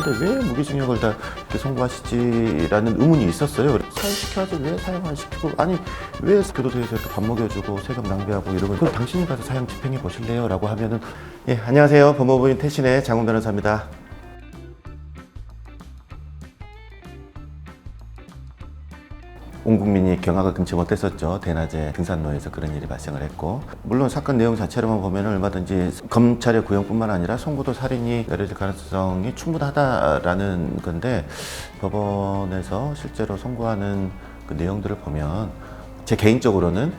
하는데 왜 무기징역을 다 이렇게 선고하시지라는 의문이 있었어요. 사형시켜야지 왜 사형 안 시키고, 아니 왜 교도소에서 이렇게 밥 먹여주고 세금 낭비하고 이러면, 그럼 당신이 가서 사형 집행해 보실래요? 라고 하면은, 예, 안녕하세요. 법무부인 태신의 장훈 변호사입니다. 온 국민이 경악을 금치 못했었죠. 대낮에 등산로에서 그런 일이 발생을 했고, 물론 사건 내용 자체로만 보면 얼마든지 검찰의 구형뿐만 아니라 송구도 살인이 내려질 가능성이 충분하다라는 건데, 법원에서 실제로 선고하는 그 내용들을 보면 제 개인적으로는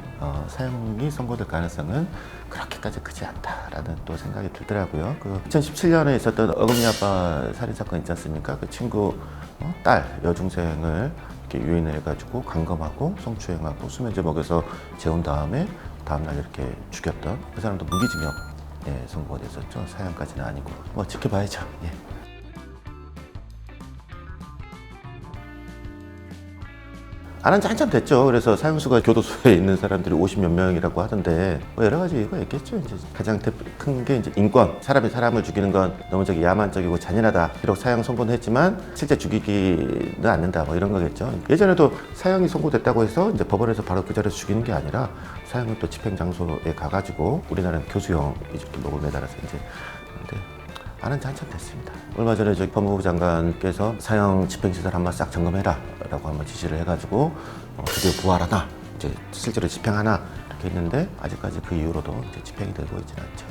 사형이 선고될 가능성은 그렇게까지 크지 않다라는 또 생각이 들더라고요. 그 2017년에 있었던 어금니 아빠 살인 사건 있지 않습니까? 그 친구 딸 여중생을 이렇게 유인을 해가지고 감금하고 성추행하고 수면제 먹여서 재운 다음에 다음날 이렇게 죽였던 그 사람도 무기징역 선고가 됐었죠. 사형까지는 아니고 뭐 지켜봐야죠. 예. 안 한 지 한참 됐죠. 그래서 사형수가 교도소에 있는 사람들이 50몇 명이라고 하던데, 뭐 여러 가지 이유가 있겠죠. 이제 가장 큰 게 이제 인권. 사람이 사람을 죽이는 건 너무 야만적이고 잔인하다. 비록 사형 선고는 했지만 실제 죽이지는 않는다. 뭐 이런 거겠죠. 예전에도 사형이 선고됐다고 해서 이제 법원에서 바로 그 자리에서 죽이는 게 아니라 사형은 또 집행 장소에 가가지고, 우리나라는 교수형 이렇게 목을 매달아서 이제. 근데 안 한 지 한참 됐습니다. 얼마 전에 저기 법무부 장관께서 사형 집행시설 한번 싹 점검해라 라고 한번 지시를 해가지고 드디어 부활하나, 이제 실제로 집행하나 이렇게 했는데, 아직까지 그 이후로도 이제 집행이 되고 있지는 않죠.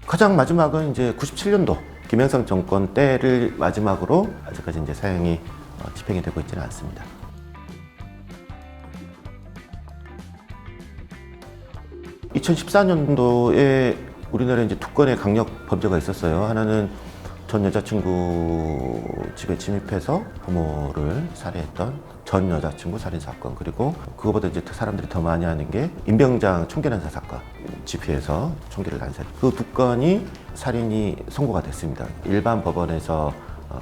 가장 마지막은 이제 97년도 김영삼 정권 때를 마지막으로 아직까지 이제 사형이 집행이 되고 있지는 않습니다. 2014년도에 우리나라에 이제 두 건의 강력 범죄가 있었어요. 하나는 전 여자친구 집에 침입해서 부모를 살해했던 전 여자친구 살인 사건, 그리고 그거보다 이제 사람들이 더 많이 하는 게 임병장 총기 난사 사건, 집회에서 총기를 난사. 그 두 건이 살인이 선고가 됐습니다. 일반 법원에서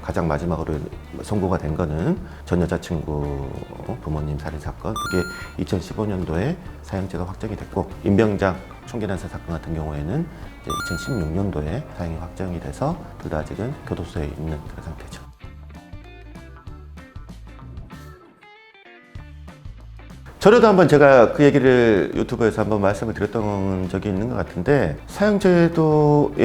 가장 마지막으로 선고가 된 거는 전 여자친구 부모님 살인 사건, 그게 2015년도에 사형제가 확정이 됐고, 임병장 총기 난사 사건 같은 경우에는 이제 2016년도에 사형이 확정이 돼서 둘 다 아직은 교도소에 있는 그런 상태죠. 전에도 한번 제가 그 얘기를 유튜브에서 한번 말씀을 드렸던 적이 있는 것 같은데, 사형제도에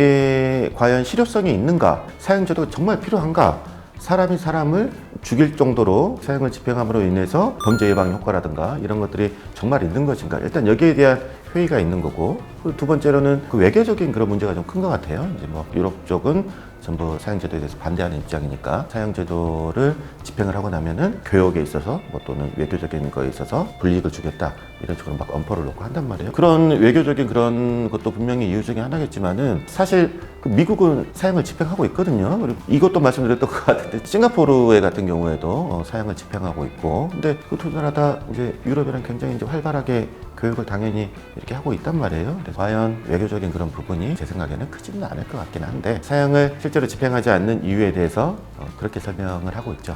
과연 실효성이 있는가? 사형제도가 정말 필요한가? 사람이 사람을 죽일 정도로 사형을 집행함으로 인해서 범죄 예방 효과라든가 이런 것들이 정말 있는 것인가? 일단 여기에 대한 회의가 있는 거고, 두 번째로는 그 외교적인 그런 문제가 좀 큰 것 같아요. 이제 뭐 유럽 쪽은 전부 사형제도에 대해서 반대하는 입장이니까, 사형제도를 집행을 하고 나면은 교역에 있어서 뭐 또는 외교적인 거에 있어서 불이익을 주겠다 이런 식으로 막 엄포를 놓고 한단 말이에요. 그런 외교적인 그런 것도 분명히 이유 중에 하나겠지만은, 사실 그 미국은 사형을 집행하고 있거든요. 그리고 이것도 말씀드렸던 것 같은데, 싱가포르 같은 경우에도 사형을 집행하고 있고, 근데 그 두 나라 다 이제 유럽이랑 굉장히 이제 활발하게 교육을 당연히 이렇게 하고 있단 말이에요. 그래서 과연 외교적인 그런 부분이 제 생각에는 크지는 않을 것 같긴 한데, 사형을 실제로 집행하지 않는 이유에 대해서 그렇게 설명을 하고 있죠.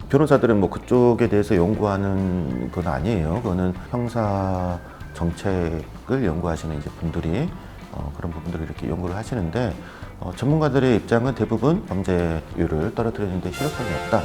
변호사들은 뭐 그쪽에 대해서 연구하는 건 아니에요. 그거는 형사 정책을 연구하시는 이제 분들이 그런 부분들을 이렇게 연구를 하시는데, 전문가들의 입장은 대부분 범죄율을 떨어뜨리는데 실효성이 없다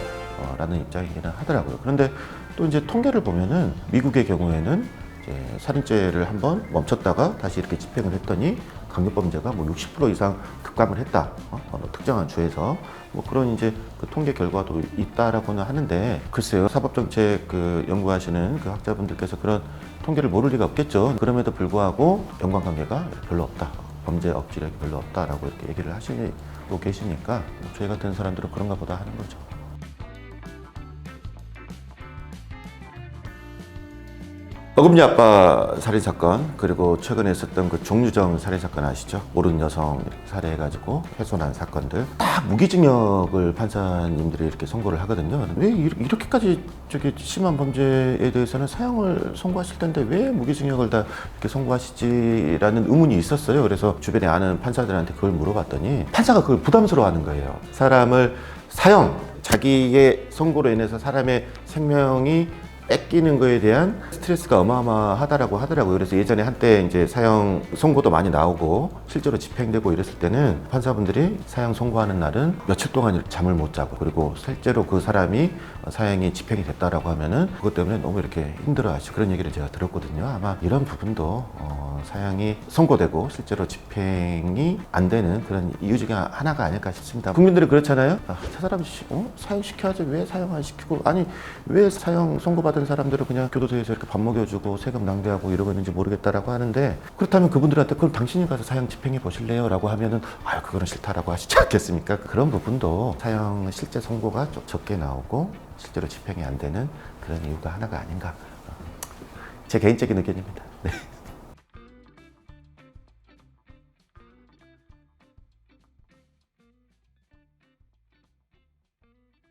라는 입장이기는 하더라고요. 그런데 또 이제 통계를 보면은 미국의 경우에는 이제 살인죄를 한번 멈췄다가 다시 이렇게 집행을 했더니 강력범죄가 뭐 60% 이상 급감을 했다. 어느 특정한 주에서 뭐 그런 이제 그 통계 결과도 있다라고는 하는데, 글쎄요, 사법정책 그 연구하시는 그 학자분들께서 그런 통계를 모를 리가 없겠죠. 그럼에도 불구하고 연관관계가 별로 없다, 범죄 억지력이 별로 없다라고 이렇게 얘기를 하시고 계시니까, 저희 같은 사람들은 그런가 보다 하는 거죠. 어금니 아빠 살인 사건, 그리고 최근에 있었던 그 정유정 살인 사건 아시죠? 모르는 여성 살해해가지고 훼손한 사건들, 다 무기징역을 판사님들이 이렇게 선고를 하거든요. 왜 이렇게까지 저기 심한 범죄에 대해서는 사형을 선고하실 텐데 왜 무기징역을 다 이렇게 선고하시지라는 의문이 있었어요. 그래서 주변에 아는 판사들한테 그걸 물어봤더니 판사가 그걸 부담스러워하는 거예요. 사람을 사형, 자기의 선고로 인해서 사람의 생명이 뺏기는 거에 대한 스트레스가 어마어마하다라고 하더라고요. 그래서 예전에 한때 이제 사형 선고도 많이 나오고 실제로 집행되고 이랬을 때는 판사분들이 사형 선고하는 날은 며칠 동안 잠을 못 자고, 그리고 실제로 그 사람이 사형이 집행이 됐다라고 하면은 그것 때문에 너무 이렇게 힘들어하시고 그런 얘기를 제가 들었거든요. 아마 이런 부분도 사형이 선고되고 실제로 집행이 안 되는 그런 이유 중에 하나가 아닐까 싶습니다. 국민들이 그렇잖아요. 저 사람 사형 시켜야지 왜 사형 안 시키고, 아니 왜 사형 선고받은 사람들을 그냥 교도소에서 이렇게 밥 먹여주고 세금 낭비하고 이러고 있는지 모르겠다라고 하는데, 그렇다면 그분들한테 그럼 당신이 가서 사형 집행해 보실래요? 라고 하면은 그거는 싫다라고 하시지 않겠습니까? 그런 부분도 사형 실제 선고가 좀 적게 나오고 실제로 집행이 안 되는 그런 이유가 하나가 아닌가, 제 개인적인 의견입니다. 네.